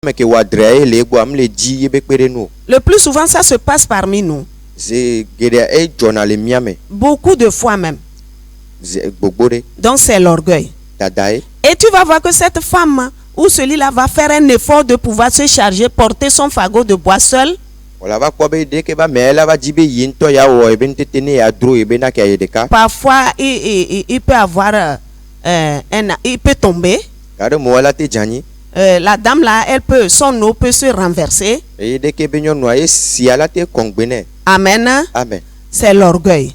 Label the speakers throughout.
Speaker 1: Le plus souvent, ça se passe parmi nous. Beaucoup de fois même. Donc c'est l'orgueil. Et tu vas voir que cette femme ou celui-là va faire un effort de pouvoir se charger, porter son fagot de bois seul. Parfois, il peut avoir il peut tomber. La dame là, son eau peut se renverser. Amen.
Speaker 2: Amen.
Speaker 1: C'est l'orgueil.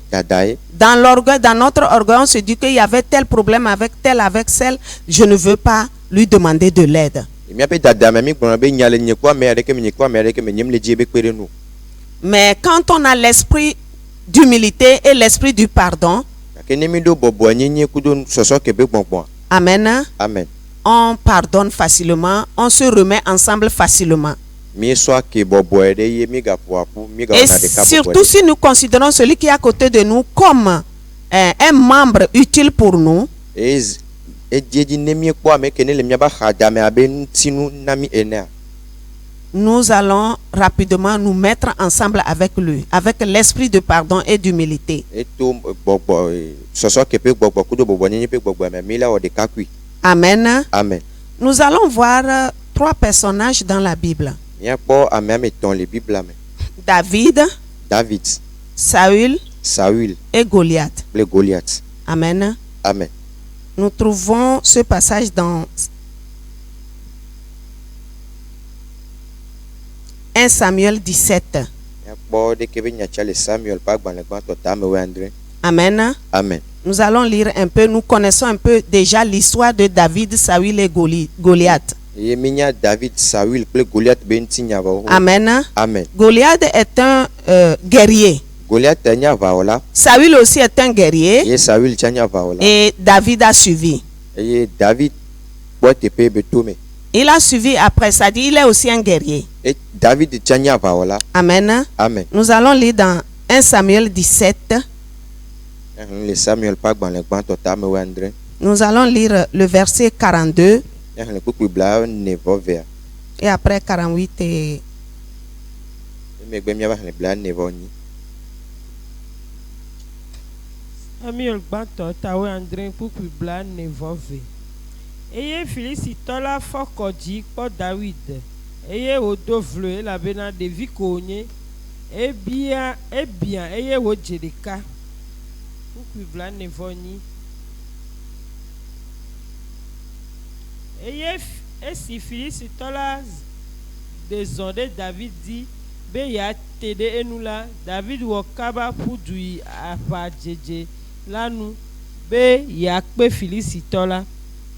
Speaker 1: Dans l'orgueil, dans notre orgueil, on se dit qu'il y avait tel problème avec tel, avec celle. Je ne veux pas lui demander de l'aide. Mais quand on a l'esprit d'humilité et l'esprit du pardon, amen.
Speaker 2: Amen.
Speaker 1: On pardonne facilement, on se remet ensemble facilement. Et surtout si nous considérons celui qui est à côté de nous comme un membre utile pour nous, nous allons rapidement nous mettre ensemble avec lui, avec l'esprit de pardon et d'humilité. Amen.
Speaker 2: Amen.
Speaker 1: Nous allons voir trois personnages dans la Bible. David, Saül et Goliath. Amen.
Speaker 2: Amen.
Speaker 1: Nous trouvons ce passage dans 1 Samuel 17. Amen.
Speaker 2: Amen.
Speaker 1: Nous allons lire un peu, nous connaissons un peu déjà l'histoire de David, Saül et Goliath. Amen.
Speaker 2: Amen.
Speaker 1: Goliath est un guerrier. Saül aussi est un guerrier. Et David a suivi. Il a suivi après, ça dit il est aussi un guerrier. Amen.
Speaker 2: Amen.
Speaker 1: Nous allons lire dans 1 Samuel 17. Nous allons lire le verset 42. Et après 48 et...
Speaker 3: Samuel gbanto tawe andre kpukpu bla nevove. Eye Filisitola fɔkɔdzi kpɔ David. Eye wòdo vlo elabena ɖevi ko wònye. Ebia eye wòdze ɖeka. Kpukpu bla nevɔnyi. Eye esi Filisitola de zɔn ɖe David dzi be yeate ɖe enu la, David wɔ kaba ƒu du yi aʋa dzedze la nu be yeakpe Filisitola.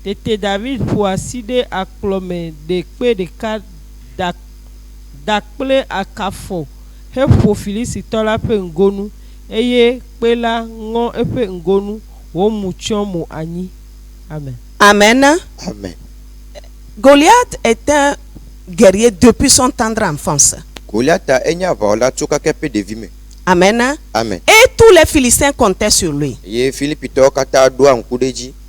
Speaker 3: Tete David ƒo asi ɖe akplɔ me ɖekpe ɖeka da kple akafɔ heƒo Filisitola ƒe ŋgonu eye kpe la ŋɔ eƒe ŋgonu wòmu tsyɔ mo anyi. Amen.
Speaker 1: Amen.
Speaker 2: Amen.
Speaker 1: Goliath est un guerrier depuis son tendre enfance. Amen.
Speaker 2: Amen.
Speaker 1: Et tous les Philistins comptaient sur lui.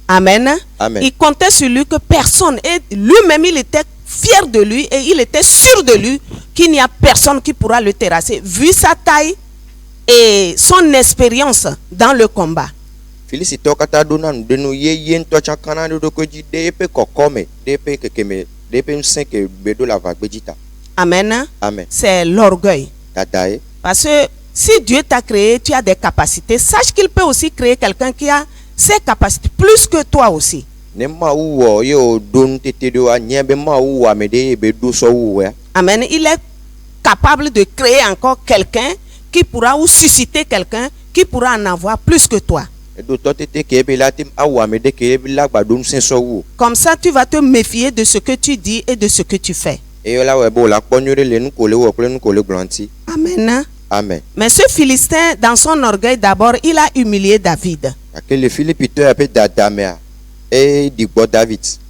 Speaker 1: Amen.
Speaker 2: Amen.
Speaker 1: Il comptait sur lui que personne, et lui-même il était fier de lui et il était sûr de lui qu'il n'y a personne qui pourra le terrasser vu sa taille et son expérience dans le combat. Amen.
Speaker 2: Amen.
Speaker 1: C'est l'orgueil. Parce que si Dieu t'a créé, tu as des capacités. Sache qu'il peut aussi créer quelqu'un qui a ses capacités plus que toi aussi. Amen. Il est capable de créer encore quelqu'un qui pourra ou susciter quelqu'un qui pourra en avoir plus que toi. Comme ça, tu vas te méfier de ce que tu dis et de ce que tu fais. Amen.
Speaker 2: Amen.
Speaker 1: Mais ce Philistin, dans son orgueil, d'abord, il a humilié David.